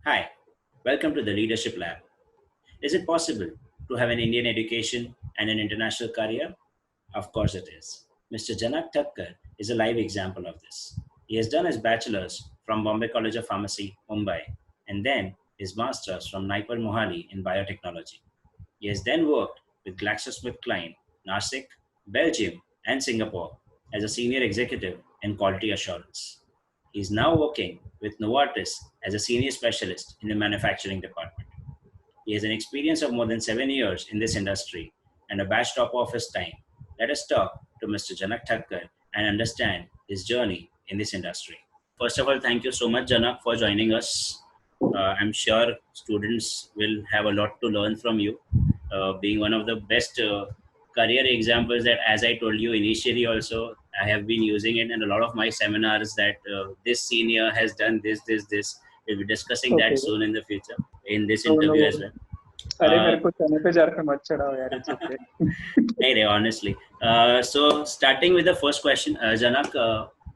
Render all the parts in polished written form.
Hi, welcome to the Leadership Lab. Is it possible to have an Indian education and an international career? Of course it is. Mr. Janak Thakkar is a live example of this. He has done his bachelor's from Bombay College of Pharmacy, Mumbai, and then his master's from NIPER Mohali in biotechnology. He has then worked with GlaxoSmithKline, Nasik, Belgium, and Singapore as a senior executive in quality assurance. He is now working with Novartis as a senior specialist in the manufacturing department. He has an experience of more than 7 years in this industry and a batch top of his time. Let us talk to Mr. Janak Thakkar and understand his journey in this industry. First of all, thank you so much, Janak, for joining us. I'm sure students will have a lot to learn from you, being one of the best career examples that, as I told you initially, also I have been using it in a lot of my seminars. That this senior has done this. We'll be discussing that Okay. soon in the future in this No, interview no. as well. अरे Uh, मेरे को चने पे jar पे मत चढ़ाओ यार. It's okay. Hey, honestly. So starting with the first question, Janak,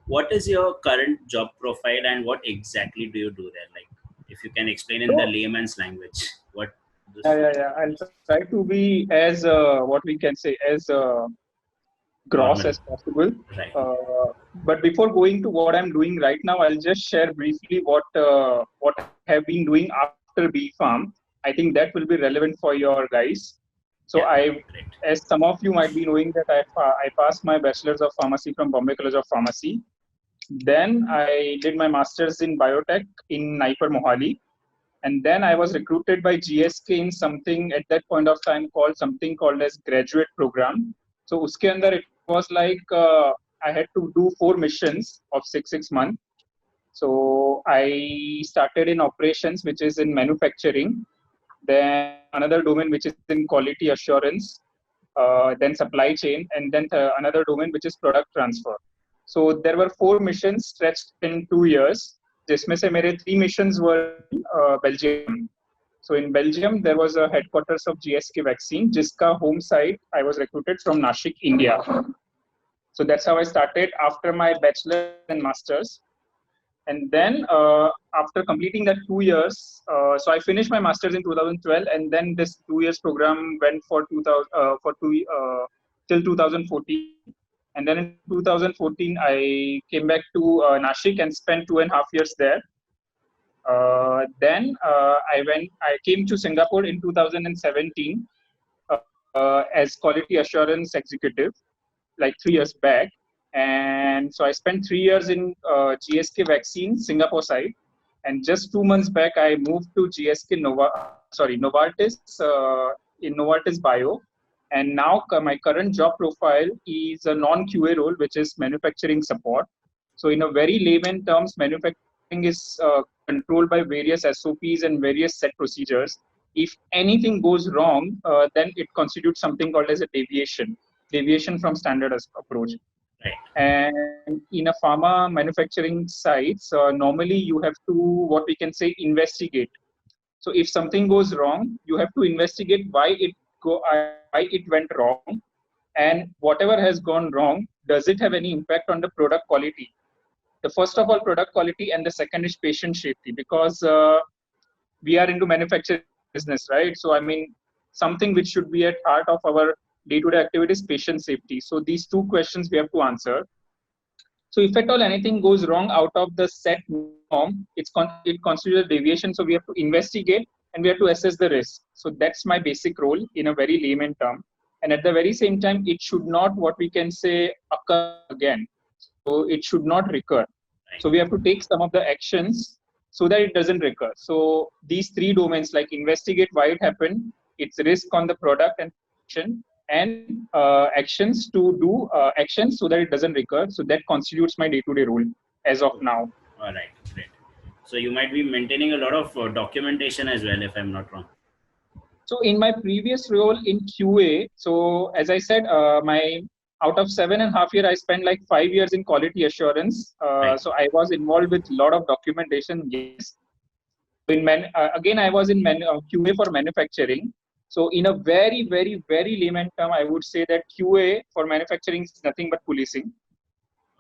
what is your current job profile and what exactly do you do there? Like, if you can explain in the So layman's language, what this yeah. I'll try to be as what we can say as gross normal, as possible. right? But before going to what I'm doing right now, I'll just share briefly what I have been doing after B Farm. I think that will be relevant for your guys. So Yeah, great. as some of you might be knowing that I passed my bachelor's of pharmacy from Bombay College of Pharmacy. Then I did my master's in biotech in NIPER Mohali. And then I was recruited by GSK in something at that point of time called as graduate program. So uske andar it was like I had to do 4 missions of six months. So I started in operations, which is in manufacturing, then another domain which is in quality assurance, then supply chain, and then another domain which is product transfer. So there were 4 missions stretched in 2 years. जिसमें से मेरे 3 missions were in Belgium. So in Belgium there was a headquarters of GSK vaccine, जिसका home site I was recruited from Nashik, India. So that's how I started after my bachelor's and master's. And then after completing that 2 years, so I finished my master's in 2012, and then this 2 years program went for 2000 till 2014. And then in 2014, I came back to Nashik and spent 2.5 years there. I came to Singapore in 2017 as quality assurance executive, like 3 years back. And so I spent 3 years in GSK vaccine Singapore side, and just 2 months back I moved to Novartis in Novartis Bio, and now my current job profile is a non-QA role, which is manufacturing support. So in a very layman terms, manufacturing is controlled by various SOPs and various set procedures. If anything goes wrong, then it constitutes something called as a deviation from standard approach. Right. And in a pharma manufacturing sites, normally you have to, what we can say, investigate. So if something goes wrong, you have to investigate why it went wrong, and whatever has gone wrong, does it have any impact on the product quality? The first of all, product quality, and the second is patient safety, because we are into manufacturing business, right? So I mean, something which should be at heart of our day-to-day activities, patient safety. So these two questions we have to answer. So if at all anything goes wrong out of the set norm, it constitutes a deviation. So we have to investigate and we have to assess the risk. So that's my basic role in a very layman term. And at the very same time, it should not, what we can say, occur again. So it should not recur. So we have to take some of the actions so that it doesn't recur. So these 3 domains, like investigate why it happened, its risk on the product and action, and actions to do actions so that it doesn't recur. So that constitutes my day-to-day role as of now. All right, great. So you might be maintaining a lot of documentation as well, if I'm not wrong. So in my previous role in QA, so as I said, my out of 7.5 years, I spent like 5 years in quality assurance. Right. So I was involved with a lot of documentation. Yes. Again, I was in QA for manufacturing. So in a very, very, very layman term, I would say that QA for manufacturing is nothing but policing.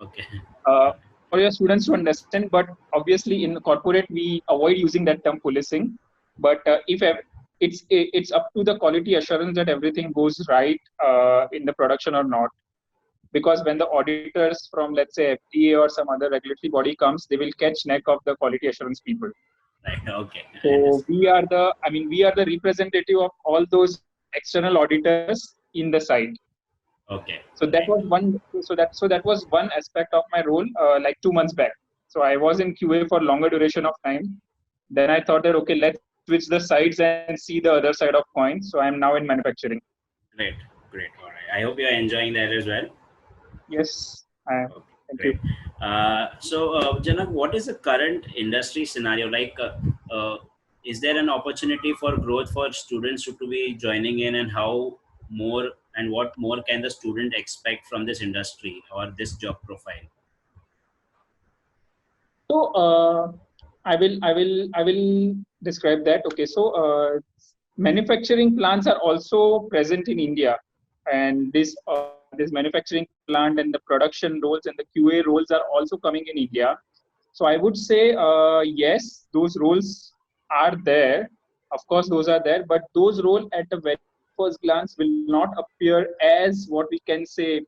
Okay. Uh, for your students to understand. But obviously, in corporate, we avoid using that term policing. But it's up to the quality assurance that everything goes right in the production or not. Because when the auditors from, let's say, FDA or some other regulatory body comes, they will catch neck of the quality assurance people. Right. Okay. I So understand. we are the representative of all those external auditors in the site. Okay. So that Right. was that was one aspect of my role, like 2 months back. So I was in QA for longer duration of time. Then I thought that okay, let's switch the sides and see the other side of coin. So I'm now in manufacturing. Great. Great. All right. I hope you are enjoying that as well. Yes, I am. Okay, Thank you. great. Janak, what is the current industry scenario like? Is there an opportunity for growth for students to be joining in, and how more and what more can the student expect from this industry or this job profile? So I will describe that. Okay, so manufacturing plants are also present in India, and this manufacturing plant and the production roles and the QA roles are also coming in India. So I would say yes, those roles are there. Of course, those are there, but those roles at the very first glance will not appear as what we can say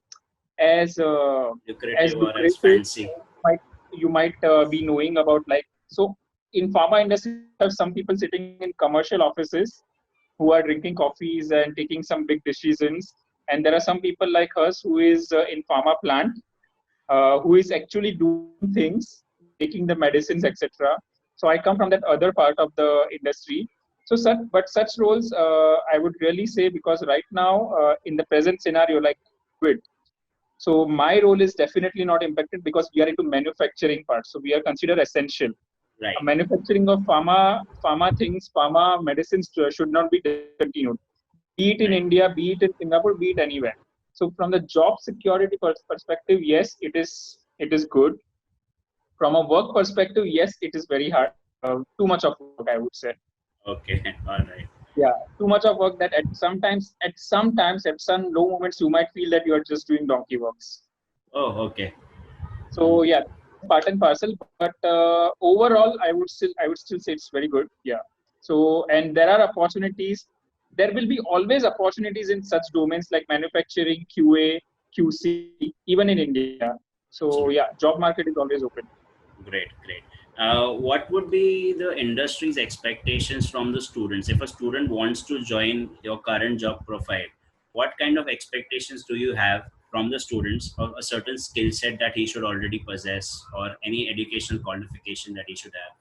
as Lucrative or as lucrative fancy? might you might be knowing about, like, so in pharma industry you have some people sitting in commercial offices who are drinking coffees and taking some big decisions, and there are some people like us who is in pharma plant, who is actually doing things, making the medicines, etc. So I come from that other part of the industry. So such roles, I would really say, because right now, in the present scenario like COVID, so my role is definitely not impacted because we are into manufacturing part. So we are considered essential. Right. Manufacturing of pharma things, pharma medicines should not be discontinued, be it in Right. India, be it in Singapore, be it anywhere. So from the job security perspective, yes, it is good. From a work perspective, yes, it is very hard. Too much of work, I would say. Okay. All right. Yeah, too much of work that at some low moments you might feel that you are just doing donkey works. Oh, okay. So yeah, that's part and parcel. But overall, I would still say it's very good. Yeah. So, and there are opportunities. There will be always opportunities in such domains like manufacturing, QA, QC, even in India. So yeah, Absolutely. job market is always open. Great, great. What would be the industry's expectations from the students? If a student wants to join your current job profile, what kind of expectations do you have from the students, or a certain skill set that he should already possess, or any educational qualification that he should have?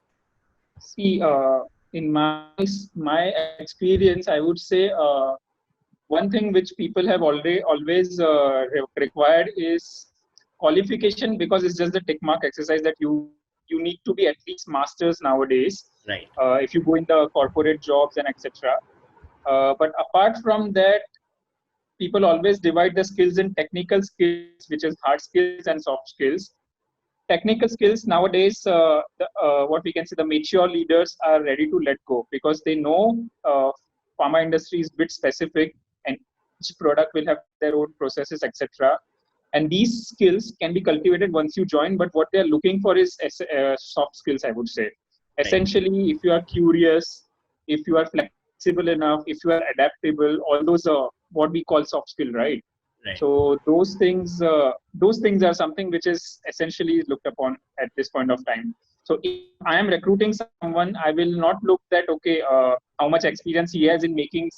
See, in my experience, I would say one thing which people have already always required is qualification, because it's just the tick mark exercise that you need to be at least masters nowadays Right, if you go in the corporate jobs and etc. But apart from that, people always divide the skills in technical skills, which is hard skills, and soft skills. Technical skills nowadays, what we can say, the mature leaders are ready to let go because they know pharma industry is bit specific, and each product will have their own processes, etc. And these skills can be cultivated once you join, but what they're looking for is soft skills, I would say. right, Essentially, if you are curious, if you are flexible enough, if you are adaptable, all those are what we call soft skill, right? right. So those things are something which is essentially looked upon at this point of time. So if I am recruiting someone, I will not look that okay, how much experience he has in making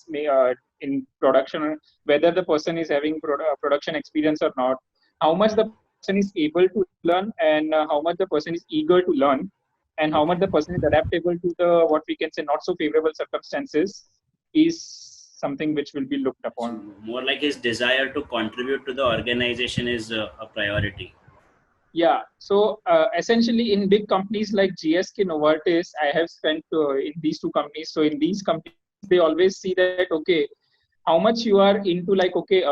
in production, whether the person is having production experience or not, how much the person is able to learn, and how much the person is eager to learn, and how much Okay. the person is adaptable to the what we can say not so favorable circumstances is something which will be looked So upon. more like his desire to contribute to the organization is a priority. Yeah. So essentially, in big companies like GSK, Novartis, I have spent in these two companies. So in these companies, they always see that okay, how much you are into, like, okay,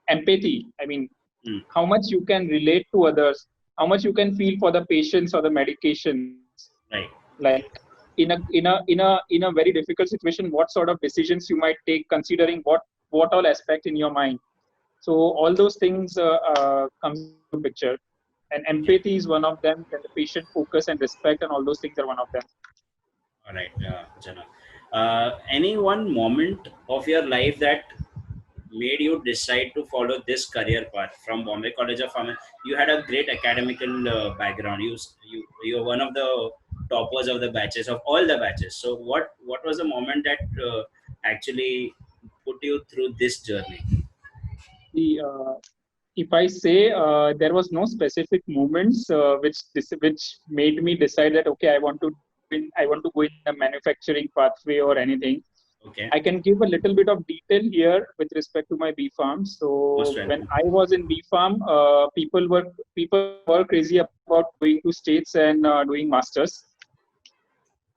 empathy. I mean, Mm, how much you can relate to others, how much you can feel for the patients or the medications. right, Like in a very difficult situation, what sort of decisions you might take, considering what all aspect in your mind. So all those things comes into picture. And Okay. empathy is one of them. Then the patient focus and respect and all those things are one of them. All right, Jana. Any one moment of your life that made you decide to follow this career path from Bombay College of Pharmacy? You had a great academical background. You're one of the toppers of the batches, of all the batches. So what was the moment that actually put you through this journey? The if I say there was no specific movements which made me decide that okay, I want to go in the manufacturing pathway or anything. Okay, I can give a little bit of detail here with respect to my B Farm. most So when welcome. I was in B Farm, people were crazy about going to states and doing masters.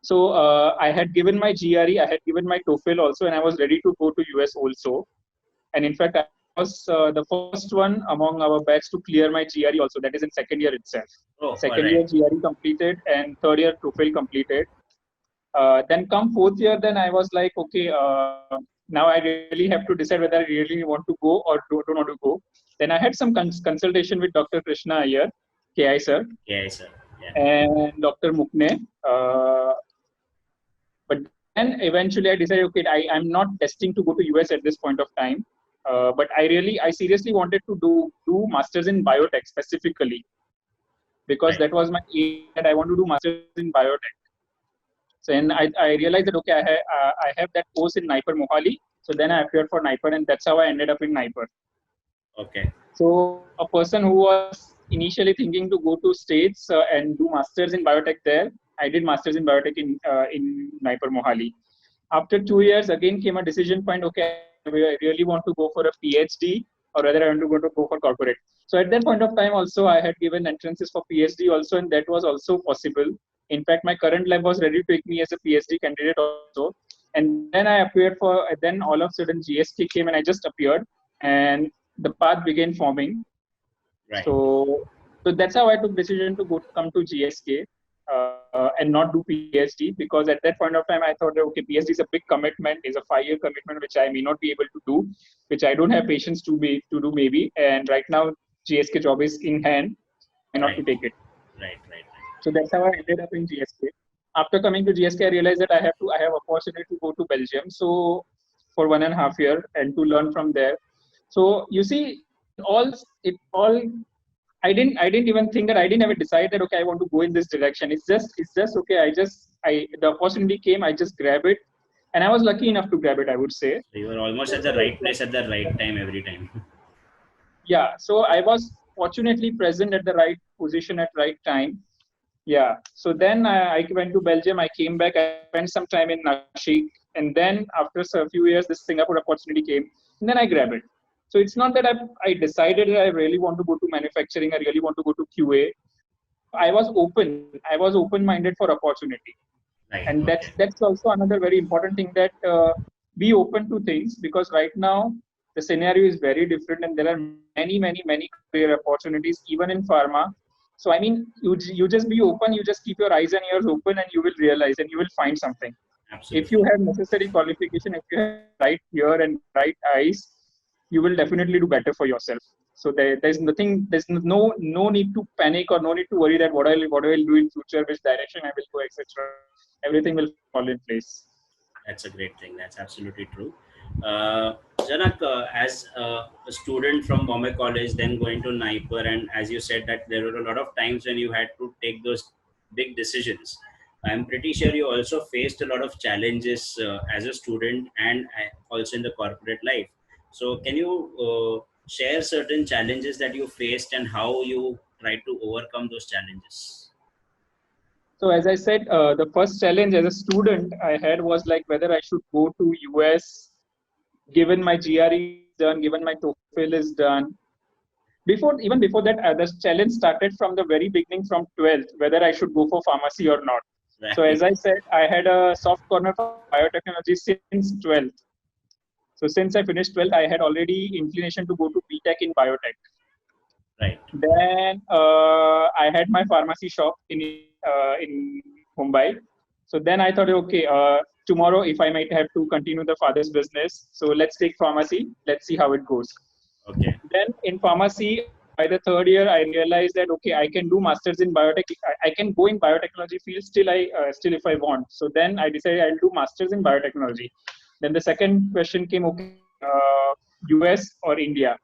So I had given my GRE, I had given my TOEFL also, and I was ready to go to US also. And in fact, I was the first one among our batch to clear my GRE also. That is in second year itself. Oh, all Second right, year GRE completed and third year TOEFL completed. Then come fourth year, then I was like, okay, now I really have to decide whether I really want to go or don't want to go. Then I had some consultation with Dr. Krishna Iyer, KI sir, yeah, sir, yeah, and Dr. Mukne. But then eventually I decided, okay, I'm not destined to go to US at this point of time. But I seriously wanted to do masters in biotech specifically because right, that was my aim that I want to do masters in biotech. So and I realized that okay, I have that course in NIPER Mohali. So then I appeared for NIPER, and that's how I ended up in NIPER. okay, So a person who was initially thinking to go to States and do masters in biotech there, I did masters in biotech in NIPER Mohali. After 2 years, again came a decision point. Okay, I really want to go for a PhD, or rather, I want to go for corporate. So at that point of time, also I had given entrances for PhD also, and that was also possible. In fact, my current lab was ready to take me as a PhD candidate also. And then I appeared for. Then all of a sudden GSK came, and I just appeared, and the path began forming. right, So that's how I took decision to come to GSK and not do PhD because at that point of time I thought okay, PhD is a big commitment, is a 5-year commitment which I may not be able to do, which I don't have patience to do maybe. And right now GSK job is in hand, why not right, to take it? right, right, So that's how I ended up in GSK. After coming to GSK, I realized that I have opportunity to go to Belgium. So for 1.5 year and to learn from there. So you see, it all I didn't even think that I didn't ever decide that okay I want to go in this direction. It's just okay. I the opportunity came, I just grab it, and I was lucky enough to grab it. I would say. So you were almost at the right place at the right time every time. Yeah. So I was fortunately present at the right position at right time. Yeah. So then I went to Belgium. I came back. I spent some time in Nasik, and then after a few years, this Singapore opportunity came, and then I grabbed it. So it's not that I decided that I really want to go to manufacturing. I really want to go to QA. I was open. I was open-minded for opportunity, Right, and okay, that's also another very important thing that be open to things because right now the scenario is very different, and there are many career opportunities even in pharma. So I mean, you just be open. You just keep your eyes and ears open, and you will realize, and you will find something. If you absolutely. have necessary qualification, if you have right ear and right eyes, you will definitely do better for yourself. So there's no need to panic or no need to worry that what I will do in future, which direction I will go, etc. Everything will fall in place. That's a great thing. That's absolutely true. Janak, as a student from Bombay College, then going to NIPER, and as you said that there were a lot of times when you had to take those big decisions. I'm pretty sure you also faced a lot of challenges as a student and also in the corporate life. So, can you share certain challenges that you faced and how you tried to overcome those challenges? So as I said, the first challenge as a student I had was like whether I should go to US, given my GRE is done, given my TOEFL is done. Even before that, the challenge started from the very beginning from 12th, whether I should go for pharmacy or not. So as Right, I said, I had a soft corner for biotechnology since 12th. So since I finished 12th, I had already inclination to go to BTech in biotech. right, Then I had my pharmacy shop in Mumbai. So then I thought, okay, tomorrow if I might have to continue the father's business, so let's take pharmacy. Let's see how it goes. okay, Then in pharmacy, by the third year, I realized that okay, I can do masters in biotech. I can go in biotechnology field still if I want. So then I decided I'll do masters in biotechnology. Then the second question came, okay, US or India?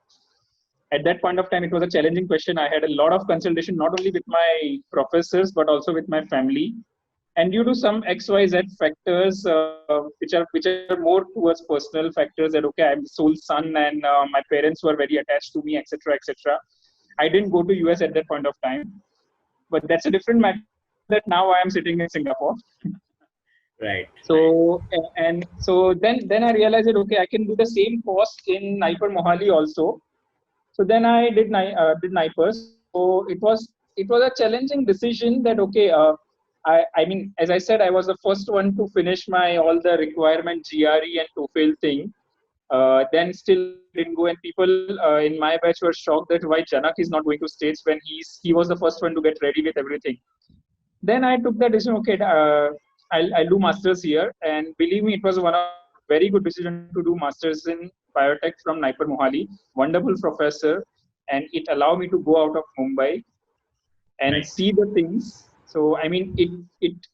At that point of time, it was a challenging question. I had a lot of consultation, not only with my professors but also with my family. And due to some XYZ factors, which are more towards personal factors, that okay, I'm the sole son and my parents were very attached to me, etc., etc. I didn't go to US at that point of time, but that's a different matter. That now I am sitting in Singapore. Right. So I realized that okay, I can do the same course in NIPER Mohali also. So then I did NIPER. So it was a challenging decision that okay, I mean, as I said, I was the first one to finish my all the requirement GRE and TOEFL thing. Then still I didn't go, and people in my batch were shocked that why Janak is not going to States when he was the first one to get ready with everything. Then I took the decision. Okay, I'll do masters here, and believe me, it was one of very good decision to do masters in biotech from NIPER Mohali. Wonderful professor, and it allowed me to go out of Mumbai and Right. see the things. So I mean,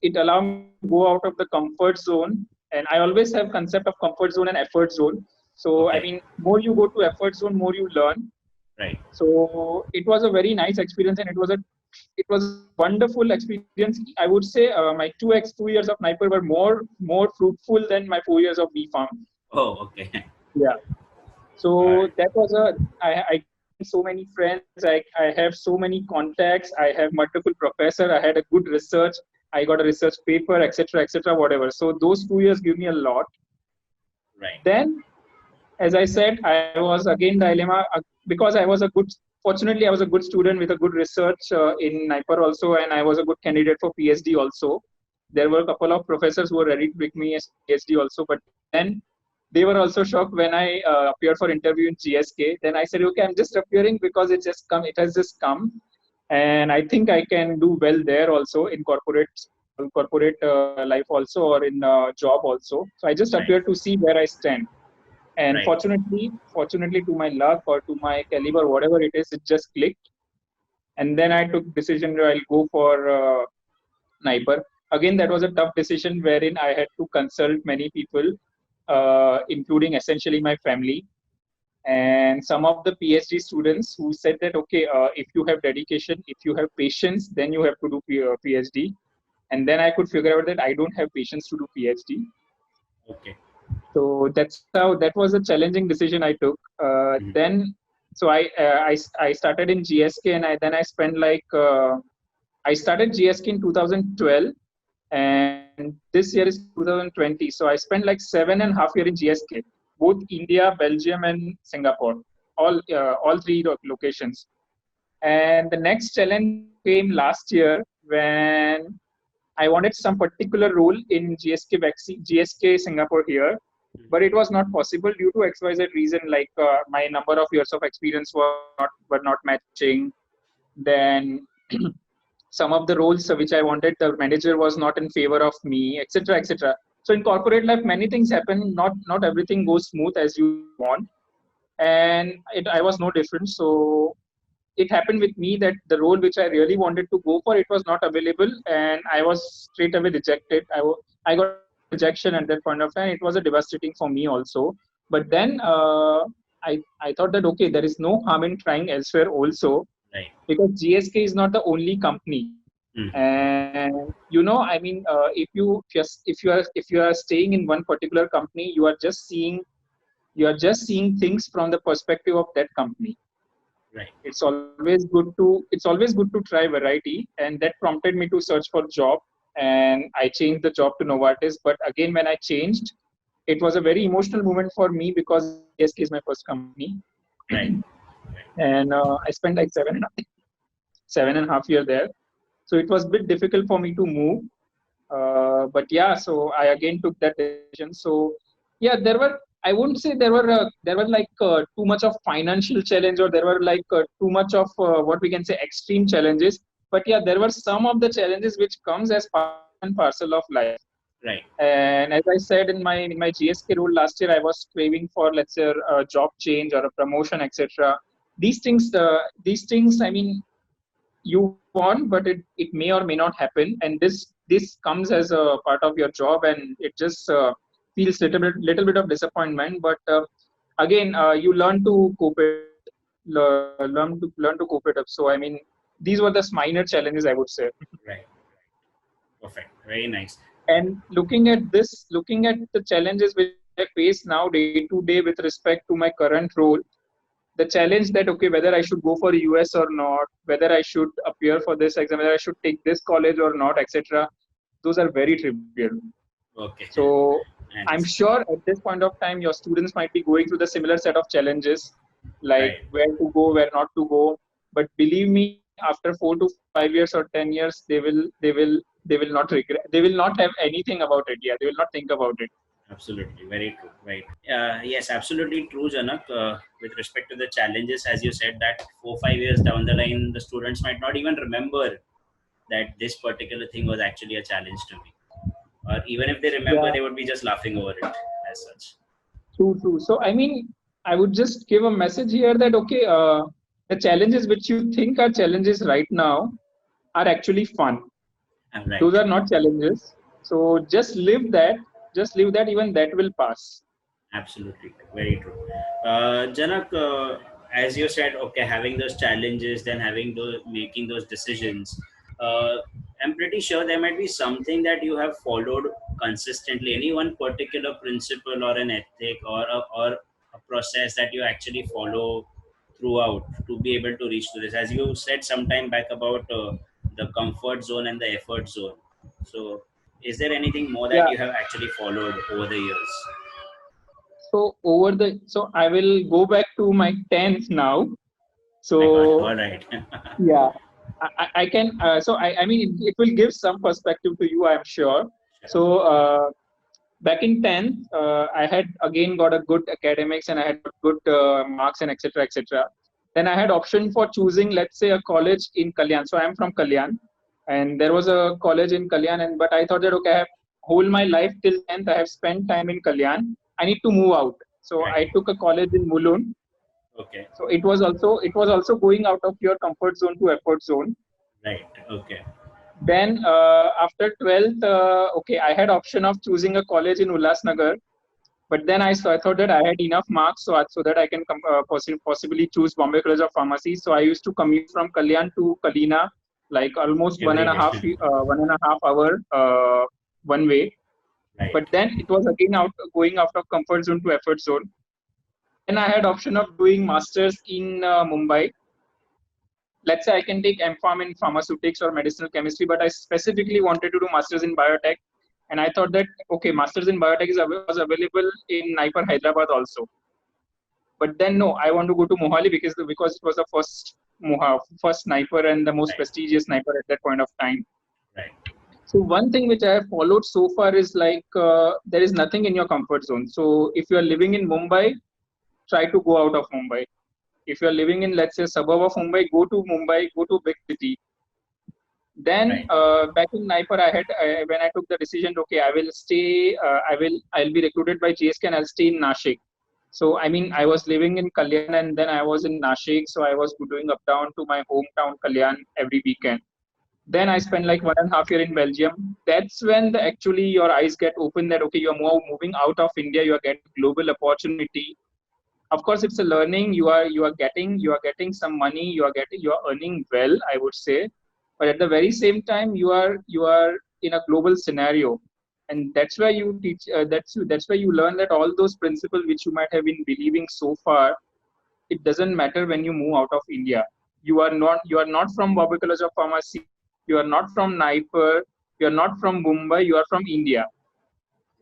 it allowed me to go out of the comfort zone, and I always have concept of comfort zone and effort zone. So I Okay. mean, more you go to effort zone, more you learn. Right. So it was a very nice experience, and it was a wonderful experience. I would say my 2 years of NIPER were more fruitful than my 4 years of B Farm. Oh, okay. Yeah. All So right. that was I gained so many friends. I have so many contacts. I have multiple professor. I had a good research. I got a research paper, etc., etc., whatever. So those 2 years give me a lot. Right. Then, as I said, I was again dilemma because I was a good. Fortunately, I was a good student with a good research in NIPER also, and I was a good candidate for PhD also. There were a couple of professors who were ready to pick me as PhD also, but then they were also shocked when I appeared for interview in GSK. Then I said, okay, I'm just appearing because it has just come, and I think I can do well there also in corporate life also, or in job also. So I just Right. appeared to see where I stand. And Right. fortunately, to my luck or to my caliber, whatever it is, it just clicked. And then I took decision that I'll go for NIPER. Again, that was a tough decision wherein I had to consult many people, including essentially my family and some of the PhD students who said that okay, if you have dedication, if you have patience, then you have to do PhD. And then I could figure out that I don't have patience to do PhD. Okay. So that was a challenging decision I took. Mhm. Then so I started in GSK, and I spent like I started GSK in 2012, and this year is 2020. So I spent like 7.5 years in GSK, both India, Belgium, and Singapore, all three locations. And the next challenge came last year when I wanted some particular role in GSK vaccine, GSK Singapore here, but it was not possible due to XYZ reason. Like my number of years of experience were not matching. Then some of the roles which I wanted, the manager was not in favor of me, etc., etc. So in corporate life, many things happen. Not everything goes smooth as you want, and I was no different. So it happened with me that the role which I really wanted to go for, it was not available, and I was straight away rejected. I got rejection at that point of time. It was a devastating for me also. But then I thought that okay, there is no harm in trying elsewhere also, Right. because GSK is not the only company. Mhm. And I mean, if you are staying in one particular company, you are just seeing things from the perspective of that company. Right. It's always good to try variety, and that prompted me to search for job, and I changed the job to Novartis. But again, when I changed, it was a very emotional moment for me because GSK is my first company. Right. Right. And I spent like 7.5 years there, so it was a bit difficult for me to move. But yeah, so I again took that decision. So yeah, I wouldn't say there were like too much of financial challenge, or there were like too much of what we can say extreme challenges. But yeah, there were some of the challenges which comes as part and parcel of life. Right. And as I said in my GSK role last year, I was craving for, let's say, a job change or a promotion, etc. these things, I mean, you want, but it may or may not happen, and this comes as a part of your job, and it just feels little bit of disappointment. But again, you learn to cope it up. Learn to cope it up. So I mean, these were the minor challenges, I would say. Right. Perfect. Very nice. And looking at the challenges which I face now day to day with respect to my current role, the challenge that okay, whether I should go for US or not, whether I should appear for this exam, whether I should take this college or not, etc., those are very trivial. Okay. So I I'm understand. sure at this point of time your students might be going through the similar set of challenges, like Right. where to go, where not to go. But believe me, after 4 to 5 years or 10 years, they will not regret. They will not have anything about it. Yeah, they will not think about it. Absolutely, very true. Right. Yes, absolutely true, Janak. With respect to the challenges, as you said, that 4 5 years down the line, the students might not even remember that this particular thing was actually a challenge to me, or even if they remember, Yeah, they would be just laughing over it as such. true. So I mean, I would just give a message here that okay, the challenges which you think are challenges right now are actually fun. I'm right. Those are not challenges. So just live that, even that will pass. Absolutely, very true. Janak, as you said, okay, having those challenges, then having those, making those decisions. Uh, I'm pretty sure there might be something that you have followed consistently. Any one particular principle or an ethic or a process that you actually follow throughout to be able to reach to this. As you said some time back about the comfort zone and the effort zone. So, is there anything more that Yeah. you have actually followed over the years? So I will go back to my 10th now. My God, all So right. yeah, I can. I mean, it will give some perspective to you, I'm sure. Sure. So back in 10th, I had again got a good academics and I had got good marks and etc. etc. Then I had option for choosing, let's say, a college in Kalyan. So I am from Kalyan, and there was a college in Kalyan, and but I thought that okay, I have whole my life till 10th I have spent time in Kalyan. I need to move out. So Right. I took a college in Mulund. Okay. So it was also going out of your comfort zone to effort zone. Right. Okay. Then after 12th, okay, I had option of choosing a college in Ulhasnagar, but then I thought that I had enough marks so that I can possibly choose Bombay College of Pharmacy. So I used to commute from Kalyan to Kalina, like almost one Every and a day. half 1.5 hour one way. Right. But then it was again going out of comfort zone to effort zone. Then I had option of doing masters in Mumbai. Let's say I can take M.Pharm in pharmaceutics or medicinal chemistry, but I specifically wanted to do masters in biotech. And I thought that, okay, masters in biotech was available in NIPER Hyderabad also. But then no, I want to go to Mohali because it was the first NIPER and the most Right. prestigious NIPER at that point of time. Right. So one thing which I have followed so far is like there is nothing in your comfort zone. So if you are living in Mumbai, try to go out of Mumbai. If you are living in, let's say, a suburb of Mumbai, go to Mumbai, go to big city. Then Right. back in NIPER, when I took the decision, okay, I will stay. I'll be recruited by GSK and I'll stay in Nashik. So I mean, I was living in Kalyan and then I was in Nashik, so I was doing up down to my hometown Kalyan every weekend. Then I spent like 1.5 year in Belgium. That's when actually your eyes get open that okay, you're moving out of India, you are getting global opportunity. Of course, it's a learning. You are getting some money. You are earning well, I would say, but at the very same time, you are in a global scenario, and that's where you teach. That's where you learn that all those principles which you might have been believing so far, it doesn't matter when you move out of India. You are not from Bombay College of Pharmacy. You are not from NIPER. You are not from Mumbai. You are from India.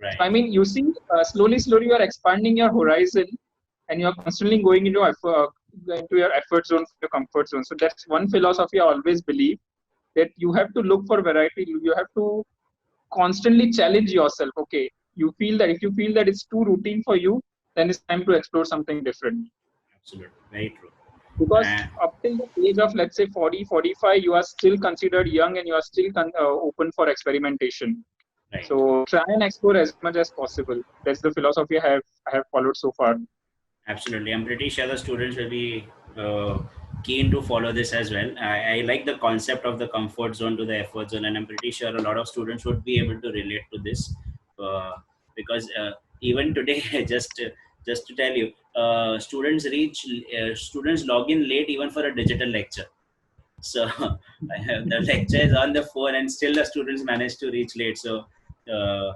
So I Right. mean, you see, slowly you are expanding your horizon, and you are constantly going into your effort zone, your comfort zone. So that's one philosophy I always believe, that you have to look for variety. You have to constantly challenge yourself. Okay, if you feel that it's too routine for you, then it's time to explore something different. Absolutely. Very true. Because Uh, up till the age of, let's say, 40, 45, you are still considered young and you are still open for experimentation. right. So try and explore as much as possible. That's the philosophy I have followed so far. Absolutely. I'm pretty sure the students will be keen to follow this as well. I like the concept of the comfort zone to the effort zone, and I'm pretty sure a lot of students would be able to relate to this, uh, because even today, just to tell you, students log in late even for a digital lecture. So the lecture is on the phone, and still the students manage to reach late. So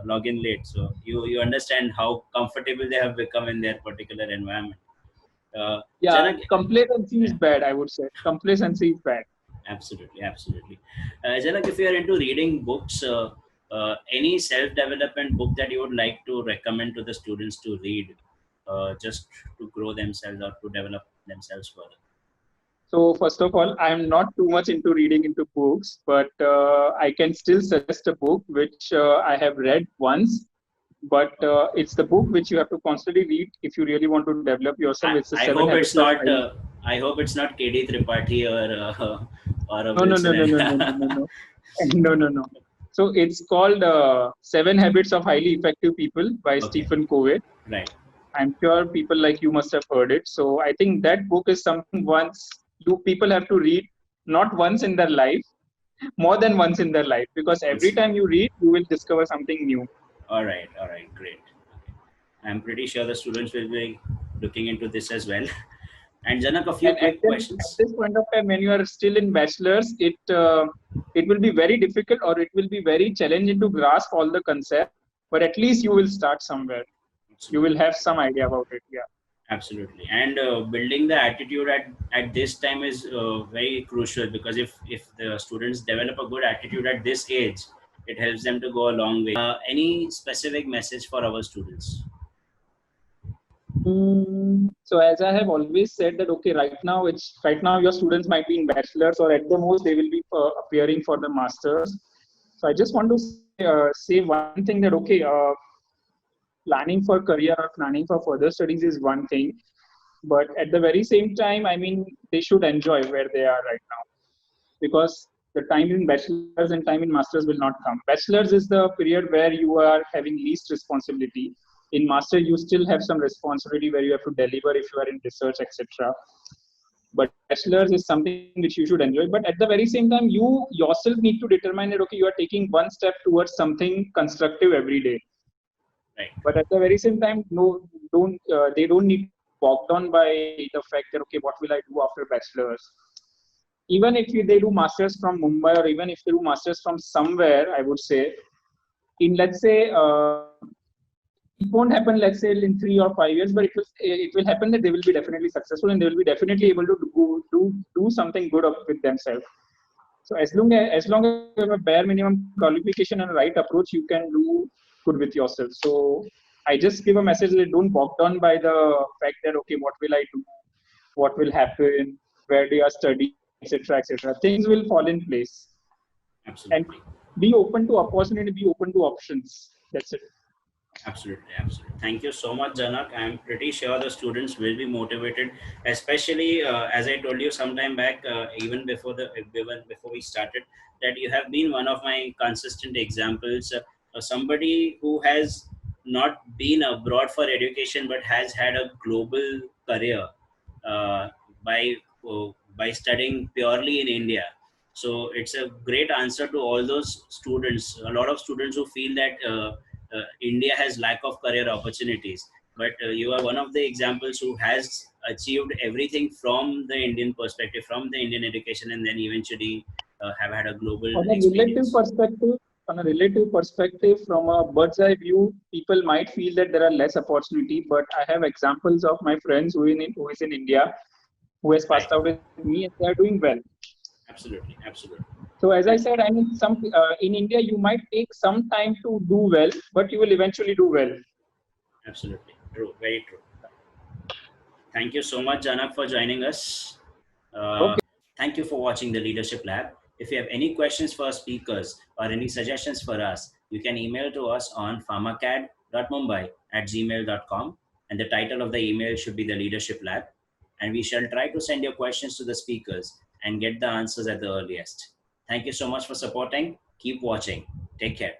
log in late. So you understand how comfortable they have become in their particular environment. Yeah, Janak, complacency is yeah, bad, I would say. Complacency is bad. absolutely, absolutely. Janak, if you are into reading books, any self-development book that you would like to recommend to the students to read, just to grow themselves or to develop themselves further? So first of all, I'm not too much into reading into books, but I can still suggest a book which I have read once. But it's the book which you have to constantly read if you really want to develop yourself. It's the I Seven hope it's Habits of not. Highly. I hope it's not KD Tripathi or a No, no, no, Wilson no, and no, no, no, no, no, no, no, no. So it's called Seven Habits of Highly Effective People by okay, Stephen Covey. right. I'm sure people like you must have heard it. So I think that book is something once you people have to read, not once in their life, more than once in their life, because every Once. time you read, you will discover something new. All right, great. Okay. I'm pretty sure the students will be looking into this as well. And Janak, a few And quick at questions. this point of time, when you are still in bachelor's, it will be very difficult or it will be very challenging to grasp all the concepts. But at least you will start somewhere. You will Absolutely. have some idea about it. Yeah. Absolutely, and building the attitude at this time is very crucial, because if the students develop a good attitude at this age, it helps them to go a long way. Any specific message for our students? So as I have always said that okay, right now your students might be in bachelor's or at the most they will be appearing for the masters. So I just want to say one thing that okay, planning for career or planning for further studies is one thing, but at the very same time, I mean they should enjoy where they are right now, because the time in bachelor's and time in masters will not come. Bachelor's is the period where you are having least responsibility. In master, you still have some responsibility where you have to deliver if you are in research, etc. But bachelor's is something which you should enjoy. But at the very same time, you yourself need to determine that okay, you are taking one step towards something constructive every day. Right. But at the very same time, no, don't they don't need to be bogged down by the fact that okay, what will I do after bachelor's? Even if they do masters from Mumbai or even if they do masters from somewhere, I would say in let's say it won't happen let's say in 3 or 5 years, but it will happen that they will be definitely successful and they will be definitely able to do something good with themselves. So as long as you have a bare minimum qualification and a right approach, you can do good with yourself. So I just give a message that don't bog down by the fact that okay, what will I do, what will happen, where do you study, etc., etc. Things will fall in place, and Absolutely. be open to opportunity, be open to options. That's it. Absolutely, absolutely. Thank you so much, Janak. I'm pretty sure the students will be motivated, especially as I told you some time back, even before we started, that you have been one of my consistent examples. Somebody who has not been abroad for education but has had a global career uh, by by studying purely in India. So it's a great answer to all those students. A lot of students who feel that. India has lack of career opportunities, but you are one of the examples who has achieved everything from the Indian perspective, from the Indian education, and then eventually have had a global On a relative experience. perspective, from a bird's eye view, people might feel that there are less opportunity. But I have examples of my friends who is in India, who has Right. passed out with me, and they are doing well. Absolutely. Absolutely. So as I And said, I mean, some in India you might take some time to do well, but you will eventually do well. absolutely true. Very true. Thank you so much, Janak, for joining us. Uh, Okay. Thank you for watching the Leadership Lab. If you have any questions for our speakers or any suggestions for us, you can email to us on pharmacad.mumbai@gmail.com. And the title of the email should be the Leadership Lab. And we shall try to send your questions to the speakers and get the answers at the earliest. Thank you so much for supporting. Keep watching. Take care.